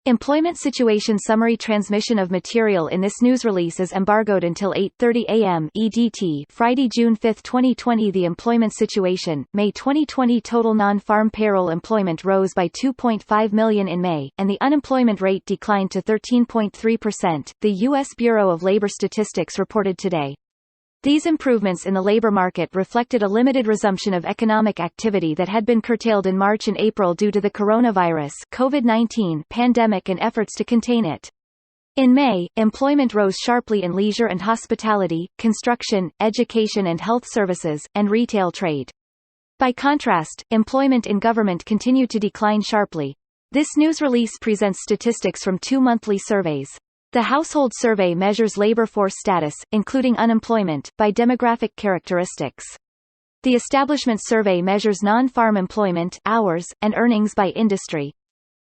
Employment situation summary. Transmission of material in this news release is embargoed until 8:30 a.m. EDT, Friday, June 5, 2020. The employment situation, May 2020. Total non-farm payroll employment rose by 2.5 million in May, and the unemployment rate declined to 13.3%, the U.S. Bureau of Labor Statistics reported today. These improvements in the labor market reflected a limited resumption of economic activity that had been curtailed in March and April due to the coronavirus (COVID-19) pandemic and efforts to contain it. In May, employment rose sharply in leisure and hospitality, construction, education and health services, and retail trade. By contrast, employment in government continued to decline sharply. This news release presents statistics from 2 monthly surveys. The Household Survey measures labor force status, including unemployment, by demographic characteristics. The Establishment Survey measures non-farm employment, hours, and earnings by industry.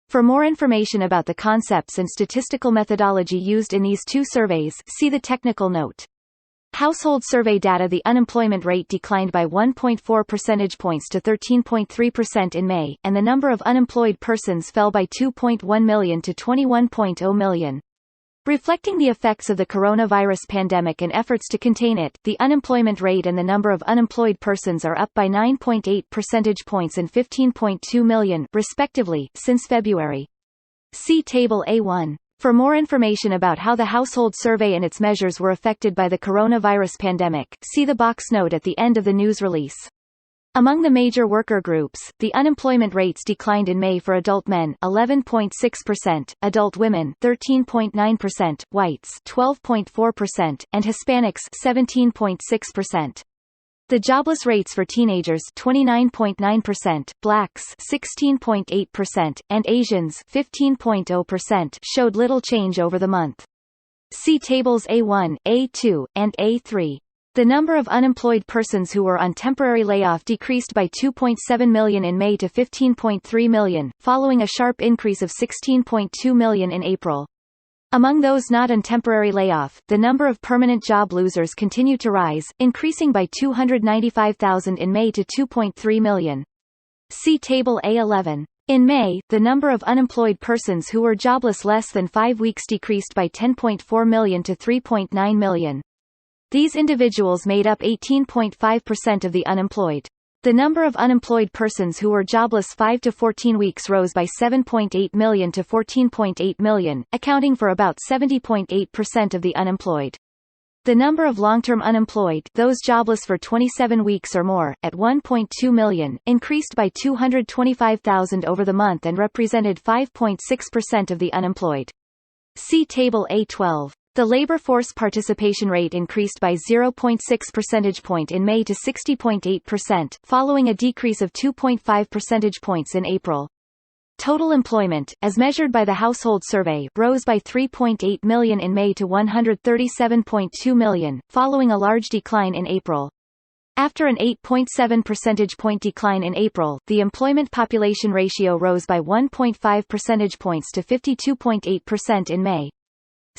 For more information about the concepts and statistical methodology used in these two surveys, see the technical note. Household survey data. The unemployment rate declined by 1.4 percentage points to 13.3% in May, and the number of unemployed persons fell by 2.1 million to 21.0 million. Reflecting the effects of the coronavirus pandemic and efforts to contain it, the unemployment rate and the number of unemployed persons are up by 9.8 percentage points and 15.2 million, respectively, since February. See Table A1. For more information about how the household survey and its measures were affected by the coronavirus pandemic, see the box note at the end of the news release. Among the major worker groups, the unemployment rates declined in May for adult men 11.6%, adult women 13.9%, whites 12.4%, and Hispanics 17.6%. The jobless rates for teenagers 29.9%, blacks 16.8%, and Asians 15.0% showed little change over the month. See tables A1, A2, and A3. The number of unemployed persons who were on temporary layoff decreased by 2.7 million in May to 15.3 million, following a sharp increase of 16.2 million in April. Among those not on temporary layoff, the number of permanent job losers continued to rise, increasing by 295,000 in May to 2.3 million. See Table A11. In May, the number of unemployed persons who were jobless less than 5 weeks decreased by 10.4 million to 3.9 million. These individuals made up 18.5% of the unemployed. The number of unemployed persons who were jobless 5 to 14 weeks rose by 7.8 million to 14.8 million, accounting for about 70.8% of the unemployed. The number of long-term unemployed, those jobless for 27 weeks or more, at 1.2 million, increased by 225,000 over the month and represented 5.6% of the unemployed. See Table A12. The labor force participation rate increased by 0.6 percentage point in May to 60.8%, following a decrease of 2.5 percentage points in April. Total employment, as measured by the Household Survey, rose by 3.8 million in May to 137.2 million, following a large decline in April. After an 8.7 percentage point decline in April, the employment population ratio rose by 1.5 percentage points to 52.8% in May.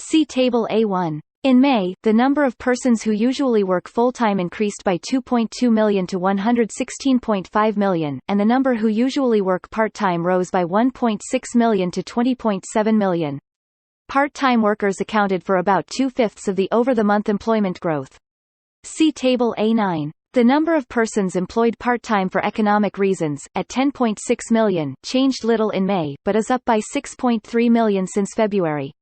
See Table A1. In May, the number of persons who usually work full-time increased by 2.2 million to 116.5 million, and the number who usually work part-time rose by 1.6 million to 20.7 million. Part-time workers accounted for about 2/5 of the over-the-month employment growth. See Table A9. The number of persons employed part-time for economic reasons, at 10.6 million, changed little in May, but is up by 6.3 million since February.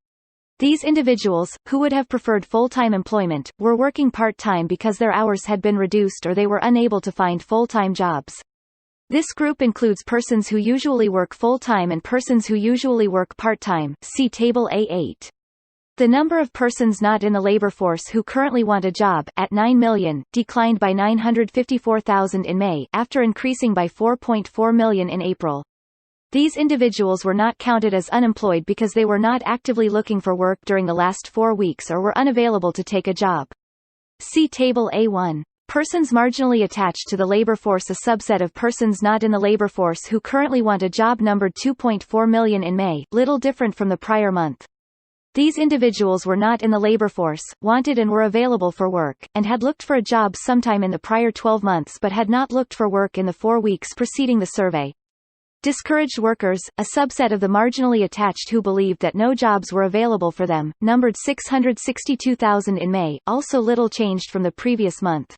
These individuals, who would have preferred full-time employment, were working part-time because their hours had been reduced or they were unable to find full-time jobs. This group includes persons who usually work full-time and persons who usually work part-time. See Table A8. The number of persons not in the labor force who currently want a job, at 9 million, declined by 954,000 in May, after increasing by 4.4 million in April. These individuals were not counted as unemployed because they were not actively looking for work during the last 4 weeks or were unavailable to take a job. See Table A1. Persons marginally attached to the labor force. A subset of persons not in the labor force who currently want a job numbered 2.4 million in May, little different from the prior month. These individuals were not in the labor force, wanted and were available for work, and had looked for a job sometime in the prior 12 months but had not looked for work in the 4 weeks preceding the survey. Discouraged workers, a subset of the marginally attached who believed that no jobs were available for them, numbered 662,000 in May, also little changed from the previous month.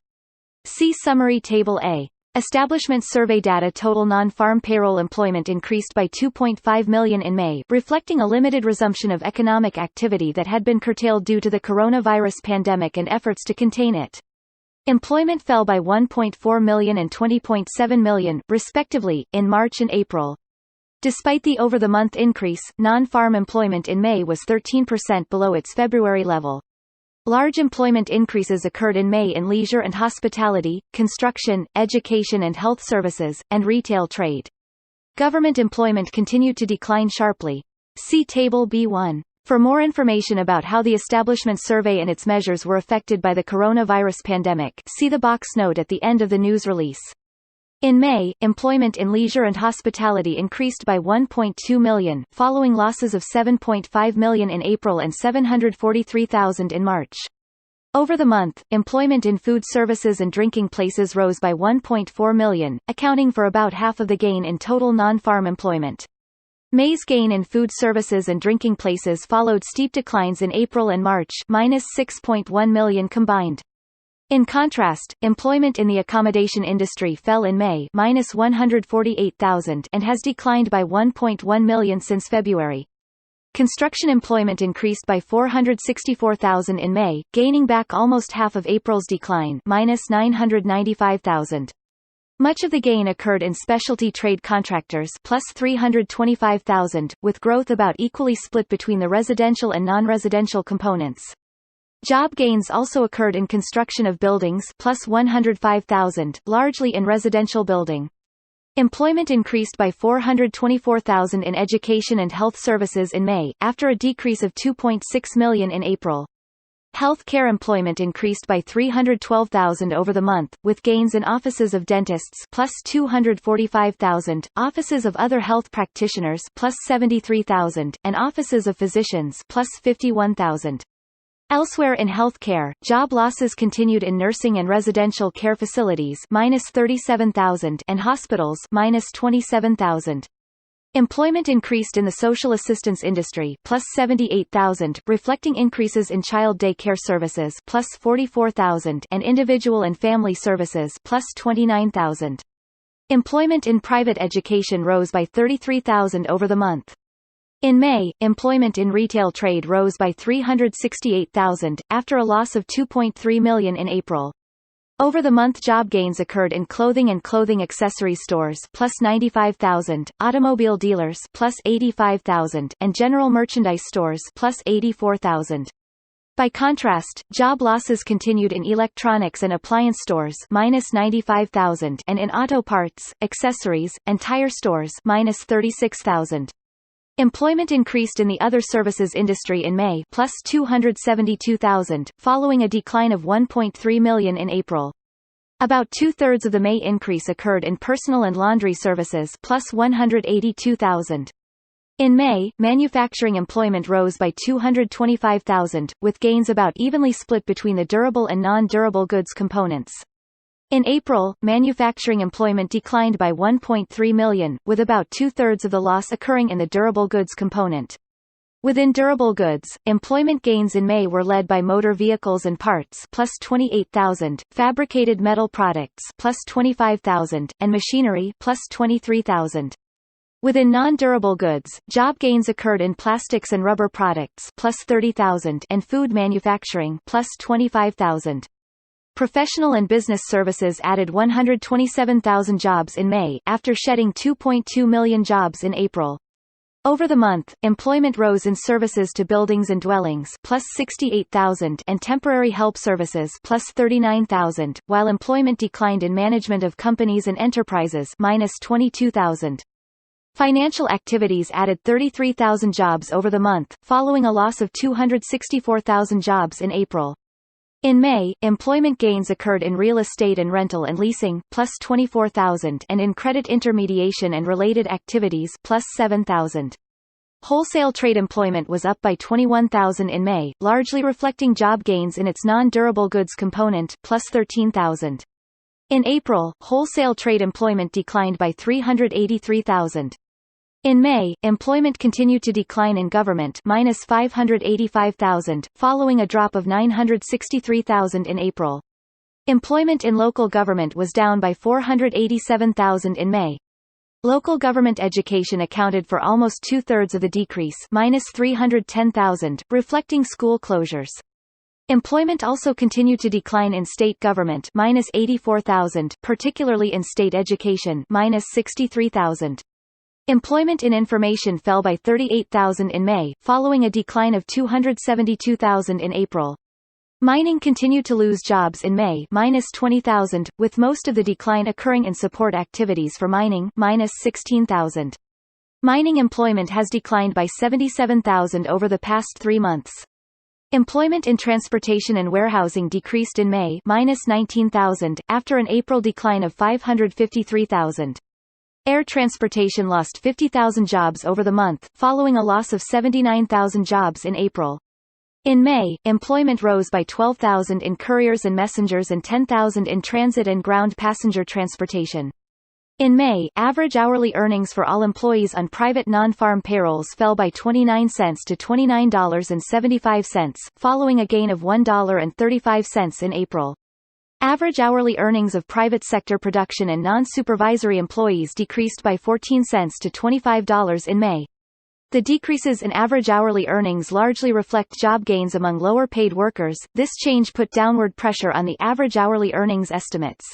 See Summary Table A. Establishment survey data. Total non-farm payroll employment increased by 2.5 million in May, reflecting a limited resumption of economic activity that had been curtailed due to the coronavirus pandemic and efforts to contain it. Employment fell by 1.4 million and 20.7 million, respectively, in March and April. Despite the over-the-month increase, non-farm employment in May was 13% below its February level. Large employment increases occurred in May in leisure and hospitality, construction, education and health services, and retail trade. Government employment continued to decline sharply. See Table B1. For more information about how the establishment survey and its measures were affected by the coronavirus pandemic, see the box note at the end of the news release. In May, employment in leisure and hospitality increased by 1.2 million, following losses of 7.5 million in April and 743,000 in March. Over the month, employment in food services and drinking places rose by 1.4 million, accounting for about half of the gain in total non-farm employment. May's gain in food services and drinking places followed steep declines in April and March, minus 6.1 million combined. In contrast, employment in the accommodation industry fell in May, minus 148,000, and has declined by 1.1 million since February. Construction employment increased by 464,000 in May, gaining back almost half of April's decline, minus 995,000. Much of the gain occurred in specialty trade contractors, plus 325,000, with growth about equally split between the residential and non-residential components. Job gains also occurred in construction of buildings, plus 105,000, largely in residential building. Employment increased by 424,000 in education and health services in May, after a decrease of 2.6 million in April. Health care employment increased by 312,000 over the month, with gains in offices of dentists plus 245,000, offices of other health practitioners plus 73,000, and offices of physicians plus 51,000. Elsewhere in health care, job losses continued in nursing and residential care facilities minus 37,000 and hospitals minus 27,000. Employment increased in the social assistance industry plus 78,000, reflecting increases in child day care services plus 44,000 and individual and family services plus 29,000. Employment in private education rose by 33,000 over the month. In May, employment in retail trade rose by 368,000, after a loss of 2.3 million in April. Over the month, job gains occurred in clothing and clothing accessories stores plus 95,000, automobile dealers plus 85,000, and general merchandise stores plus 84,000. By contrast, job losses continued in electronics and appliance stores minus 95,000 and in auto parts, accessories, and tire stores minus 36,000. Employment increased in the other services industry in May plus 272,000, following a decline of 1.3 million in April. About two-thirds of the May increase occurred in personal and laundry services plus 182,000. In May, manufacturing employment rose by 225,000, with gains about evenly split between the durable and non-durable goods components. In April, manufacturing employment declined by 1.3 million, with about two-thirds of the loss occurring in the durable goods component. Within durable goods, employment gains in May were led by motor vehicles and parts plus 28,000, fabricated metal products plus 25,000, and machinery plus 23,000. Within non-durable goods, job gains occurred in plastics and rubber products plus 30,000 and food manufacturing plus 25,000. Professional and business services added 127,000 jobs in May, after shedding 2.2 million jobs in April. Over the month, employment rose in services to buildings and dwellings plus 68,000 and temporary help services plus 39,000, while employment declined in management of companies and enterprises minus 22,000. Financial activities added 33,000 jobs over the month, following a loss of 264,000 jobs in April. In May, employment gains occurred in real estate and rental and leasing plus 24,000 and in credit intermediation and related activities plus 7,000. Wholesale trade employment was up by 21,000 in May, largely reflecting job gains in its non-durable goods component plus 13,000. In April, wholesale trade employment declined by 383,000. In May, employment continued to decline in government minus 585,000, following a drop of 963,000 in April. Employment in local government was down by 487,000 in May. Local government education accounted for almost two-thirds of the decrease minus 310,000, reflecting school closures. Employment also continued to decline in state government minus 84,000, particularly in state education minus 63,000. Employment in information fell by 38,000 in May, following a decline of 272,000 in April. Mining continued to lose jobs in May minus 20,000, with most of the decline occurring in support activities for mining minus 16,000. Mining employment has declined by 77,000 over the past 3 months. Employment in transportation and warehousing decreased in May minus 19,000, after an April decline of 553,000. Air transportation lost 50,000 jobs over the month, following a loss of 79,000 jobs in April. In May, employment rose by 12,000 in couriers and messengers and 10,000 in transit and ground passenger transportation. In May, average hourly earnings for all employees on private non-farm payrolls fell by 29 cents to $29.75, following a gain of $1.35 in April. Average hourly earnings of private sector production and non-supervisory employees decreased by 14 cents to $25 in May. The decreases in average hourly earnings largely reflect job gains among lower-paid workers. This change put downward pressure on the average hourly earnings estimates.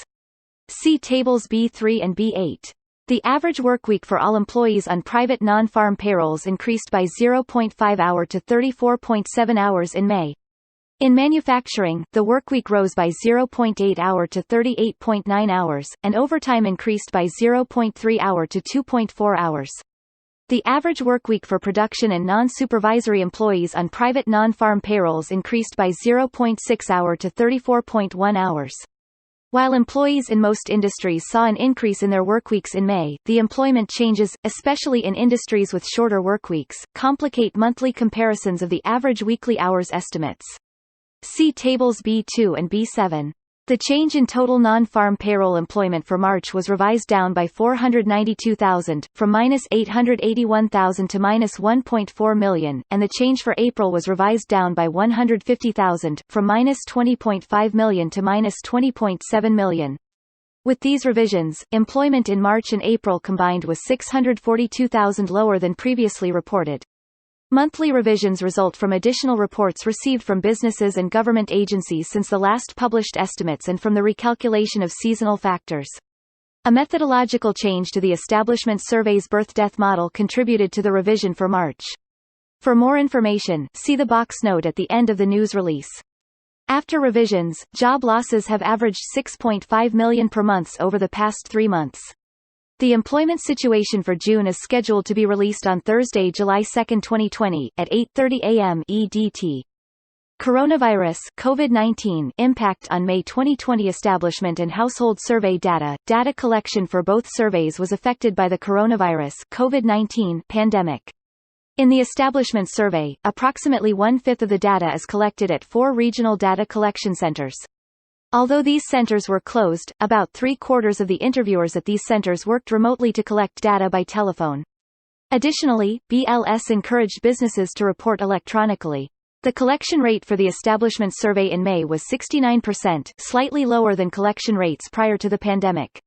See tables B3 and B8. The average workweek for all employees on private non-farm payrolls increased by 0.5 hour to 34.7 hours in May. In manufacturing, the workweek rose by 0.8 hour to 38.9 hours, and overtime increased by 0.3 hour to 2.4 hours. The average workweek for production and non-supervisory employees on private non-farm payrolls increased by 0.6 hour to 34.1 hours. While employees in most industries saw an increase in their workweeks in May, the employment changes, especially in industries with shorter workweeks, complicate monthly comparisons of the average weekly hours estimates. See tables B2 and B7. The change in total non-farm payroll employment for March was revised down by 492,000, from minus 881,000 to minus 1.4 million, and the change for April was revised down by 150,000, from minus 20.5 million to minus 20.7 million. With these revisions, employment in March and April combined was 642,000 lower than previously reported. Monthly revisions result from additional reports received from businesses and government agencies since the last published estimates and from the recalculation of seasonal factors. A methodological change to the establishment survey's birth-death model contributed to the revision for March. For more information, see the box note at the end of the news release. After revisions, job losses have averaged 6.5 million per month over the past 3 months. The employment situation for June is scheduled to be released on Thursday, July 2, 2020, at 8:30 a.m. EDT. Coronavirus (COVID-19) impact on May 2020 establishment and household survey data. Data collection for both surveys was affected by the coronavirus (COVID-19) pandemic. In the establishment survey, approximately 1/5 of the data is collected at 4 regional data collection centers. Although these centers were closed, about 3/4 of the interviewers at these centers worked remotely to collect data by telephone. Additionally, BLS encouraged businesses to report electronically. The collection rate for the establishment survey in May was 69%, slightly lower than collection rates prior to the pandemic.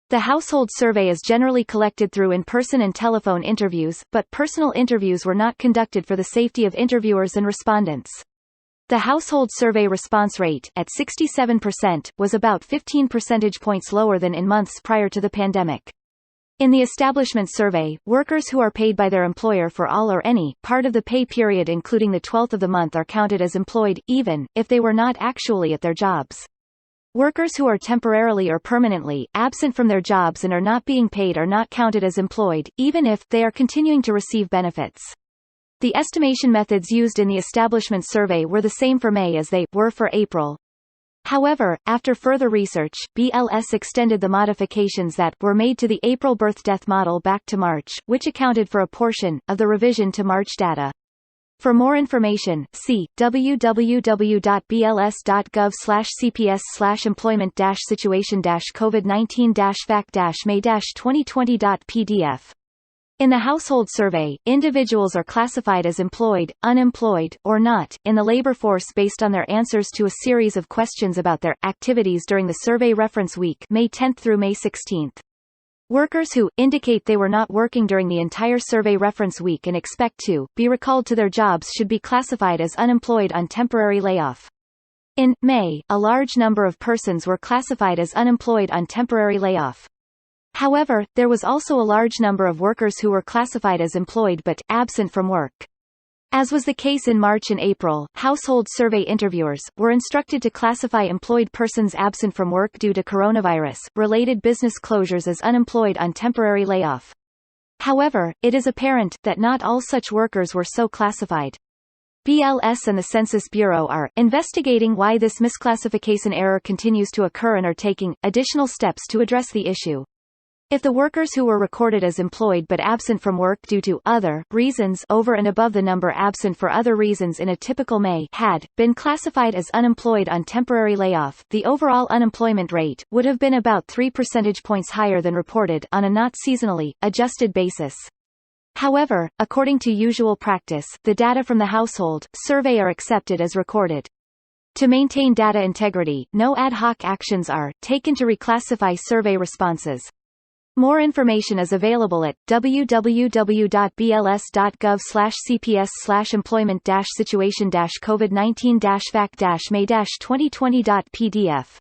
The household survey is generally collected through in-person and telephone interviews, but personal interviews were not conducted for the safety of interviewers and respondents. The household survey response rate, at 67%, was about 15 percentage points lower than in months prior to the pandemic. In the establishment survey, workers who are paid by their employer for all or any part of the pay period including the 12th of the month are counted as employed, even if they were not actually at their jobs. Workers who are temporarily or permanently absent from their jobs and are not being paid are not counted as employed, even if they are continuing to receive benefits. The estimation methods used in the establishment survey were the same for May as they were for April. However, after further research, BLS extended the modifications that were made to the April birth-death model back to March, which accounted for a portion of the revision to March data. For more information, see www.bls.gov/cps/employment-situation-covid-19-fact-may-2020.pdf. In the household survey, individuals are classified as employed, unemployed, or not, in the labor force based on their answers to a series of questions about their activities during the survey reference week, May 10 through May 16. Workers who indicate they were not working during the entire survey reference week and expect to be recalled to their jobs should be classified as unemployed on temporary layoff. In May, a large number of persons were classified as unemployed on temporary layoff. However, there was also a large number of workers who were classified as employed but absent from work. As was the case in March and April, household survey interviewers were instructed to classify employed persons absent from work due to coronavirus-related business closures as unemployed on temporary layoff. However, it is apparent that not all such workers were so classified. BLS and the Census Bureau are investigating why this misclassification error continues to occur and are taking additional steps to address the issue. If the workers who were recorded as employed but absent from work due to other reasons over and above the number absent for other reasons in a typical May had been classified as unemployed on temporary layoff, the overall unemployment rate would have been about 3 percentage points higher than reported on a not seasonally adjusted basis. However, according to usual practice, the data from the household survey are accepted as recorded. To maintain data integrity, no ad hoc actions are taken to reclassify survey responses. More information is available at www.bls.gov/cps/employment-situation-covid-19-fact-may-2020.pdf.